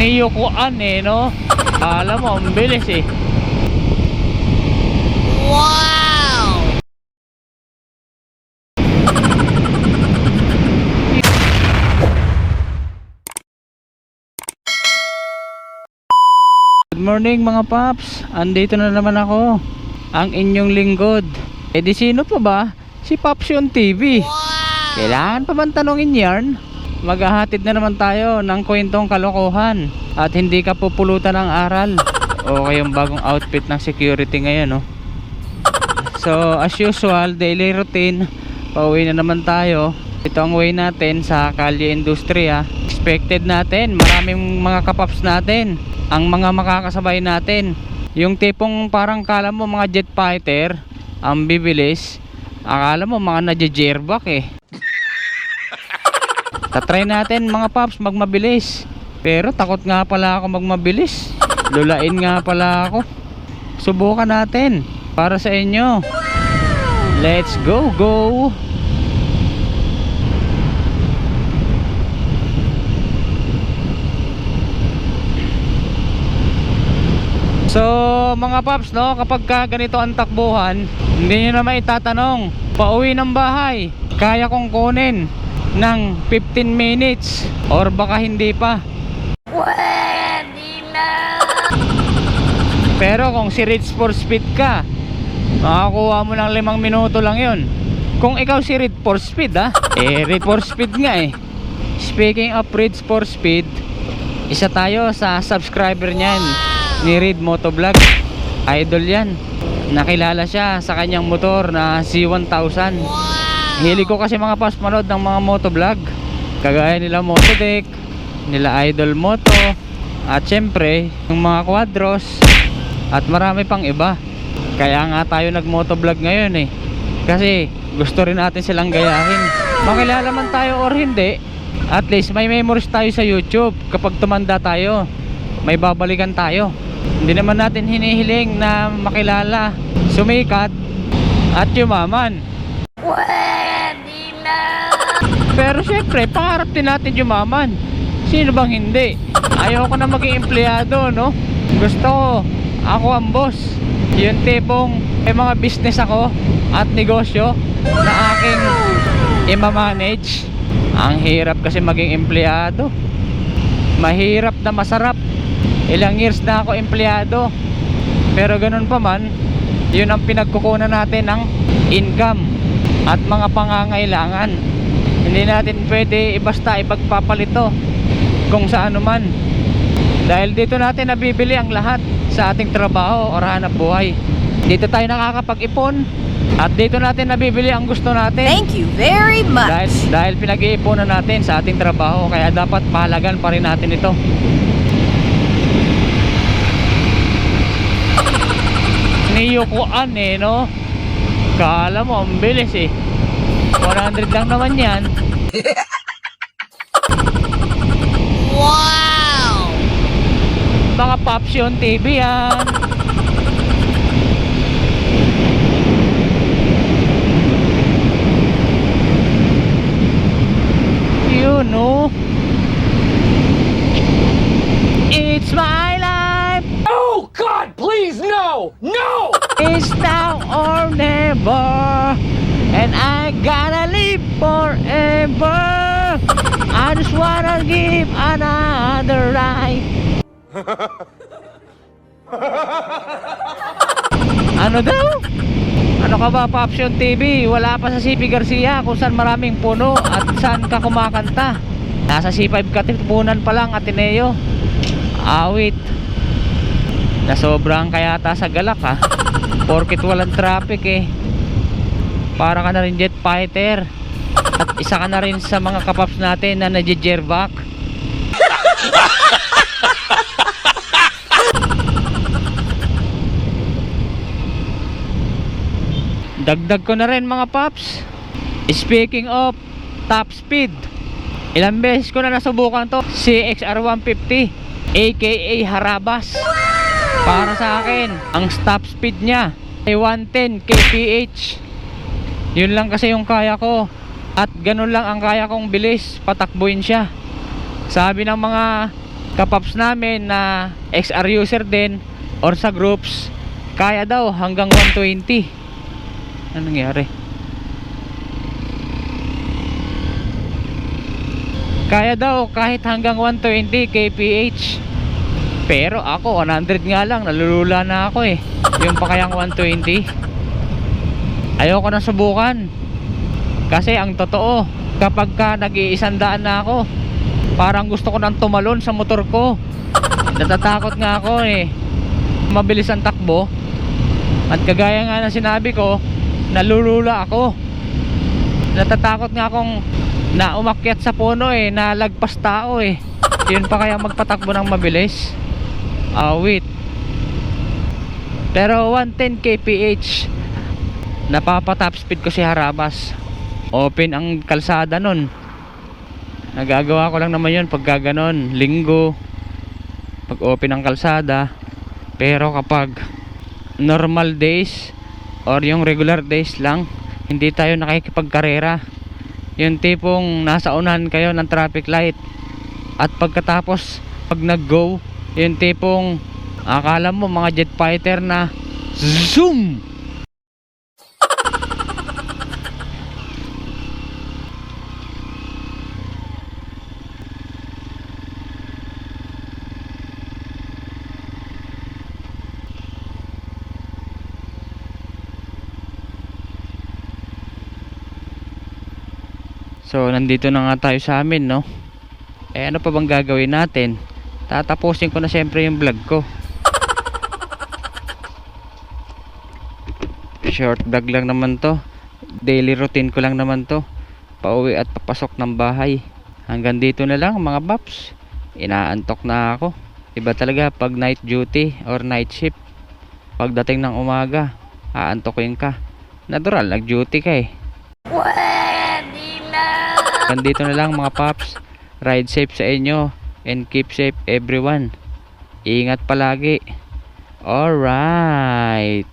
niyukuan no? Alam mo, ang bilis eh. Wow! Good morning mga paps, andito na naman ako, ang inyong lingkod. Eh di sino pa ba? Si Papsyon TV. Kailangan pa bang tanongin yarn? Maghahatid na naman tayo ng kwentong kalokohan at hindi ka pupulutan ng aral. Okay yung bagong outfit ng security ngayon, no? So as usual, daily routine, pauwi na naman tayo. Ito ang way natin sa Kalye Industriya. Expected natin, maraming mga kapaps natin ang mga makakasabay natin. Yung tipong parang kala mo mga jet fighter ang bibilis, akala mo mga nadje-jerback eh. Tatry natin mga paps magmabilis, pero takot nga pala ako magmabilis. Lulain nga pala ako. Subukan natin para sa inyo. Let's go. So mga paps, no, kapag ka ganito ang takbuhan, hindi nyo na maitatanong, pauwi ng bahay, kaya kong kunin ng 15 minutes or baka hindi pa. Pwede na! Pero kung si Reach for Speed ka, makakuha mo ng 5 minuto lang yun. Kung ikaw si Reach for Speed Reach for Speed nga eh. Speaking of Reach for Speed, isa tayo sa subscriber niyan ni Reed Motovlog. Idol yan. Nakilala siya sa kanyang motor na C1000. Hilig ko kasi mga pas manood ng mga motovlog, kagaya nila Motodeck, nila Idol Moto, at syempre yung mga quadros, at marami pang iba. Kaya nga tayo nag motovlog ngayon eh, kasi gusto rin natin silang gayahin. Makilala man tayo or hindi, at least may memories tayo sa YouTube. Kapag tumanda tayo, may babalikan tayo. Hindi naman natin hinihiling na makilala, sumikat at yumaman. Pwede na! Pero syempre, pangarap din natin yumaman. Sino bang hindi? Ayoko na maging empleyado, no? Gusto ko, ako ang boss. Yung tipong may mga business ako at negosyo na aking i-manage. Ang hirap kasi maging empleyado. Mahirap na masarap. Ilang years na ako empleyado, pero ganun pa man, yun ang pinagkukunan natin ng income at mga pangangailangan. Hindi natin pwede basta ipagpapalito kung saan man, dahil dito natin nabibili ang lahat sa ating trabaho o hanap buhay. Dito tayo nakakapag-ipon at dito natin nabibili ang gusto natin. Thank you very much! Dahil pinag-iipunan natin sa ating trabaho, kaya dapat pahalagan pa rin natin ito. Niyukuan eh, no? Kala mo, ang bilis eh. 100 lang naman yan. Wow! Mga Papsyon TV yan. You know, it's my life. Oh God, please no! No! It's now or never, and I gotta live forever. I just wanna give another ride. Ano daw? Ano ka ba, Papsyon TV? Wala pa sa CP Garcia kung saan maraming puno at saan ka kumakanta. Nasa C5 Katipunan pa lang, Ateneo. Awit. Nasobrang kayata sa galak porkit walang traffic eh. Para ka na rin jet fighter. At isa ka na rin sa mga kapaps natin na nadje-jerback. Dagdag ko na rin mga paps. Speaking of top speed, ilang beses ko na nasubukan to, CXR 150 aka Harabas. Para sa akin, ang stop speed niya ay 110 kph. Yun lang kasi yung kaya ko, at ganun lang ang kaya kong bilis patakbuhin siya. Sabi ng mga kapaps namin na XR user din or sa groups, kaya daw hanggang 120. Anong nangyari? Kaya daw kahit hanggang 120 kph. Pero ako 100 nga lang, nalulula na ako eh. Yung pa kayang 120. Ayoko na subukan. Kasi ang totoo, kapag ka nag-100 na ako, parang gusto ko nang tumalon sa motor ko. Natatakot nga ako eh. Mabilis ang takbo. At kagaya nga na sinabi ko, nalulula ako. Natatakot nga akong na umakyat sa puno eh, na lagpas tao eh. Yun pa kaya magpatakbo ng mabilis. Wait. Pero 110 kph napapatop speed ko si Harabas. Open ang kalsada nun. Nagagawa ko lang naman yun pag gaganon, linggo, pag open ang kalsada. Pero kapag normal days or yung regular days lang, hindi tayo nakikipagkarera. Yung tipong nasa unahan kayo ng traffic light, at pagkatapos pag nag-go, yung tipong akala mo mga jet fighter na zoom. So nandito na nga tayo sa amin, no? Ano pa bang gagawin natin? Tatapusin ko na siyempre yung vlog ko. Short vlog lang naman to. Daily routine ko lang naman to. Pauwi at papasok ng bahay. Hanggang dito na lang mga paps. Inaantok na ako. Iba talaga pag night duty or night shift. Pagdating ng umaga, aantokin ka. Natural, nag-duty ka eh. Nandito na lang mga paps. Ride safe sa inyo and keep safe everyone. Ingat palagi. Alright.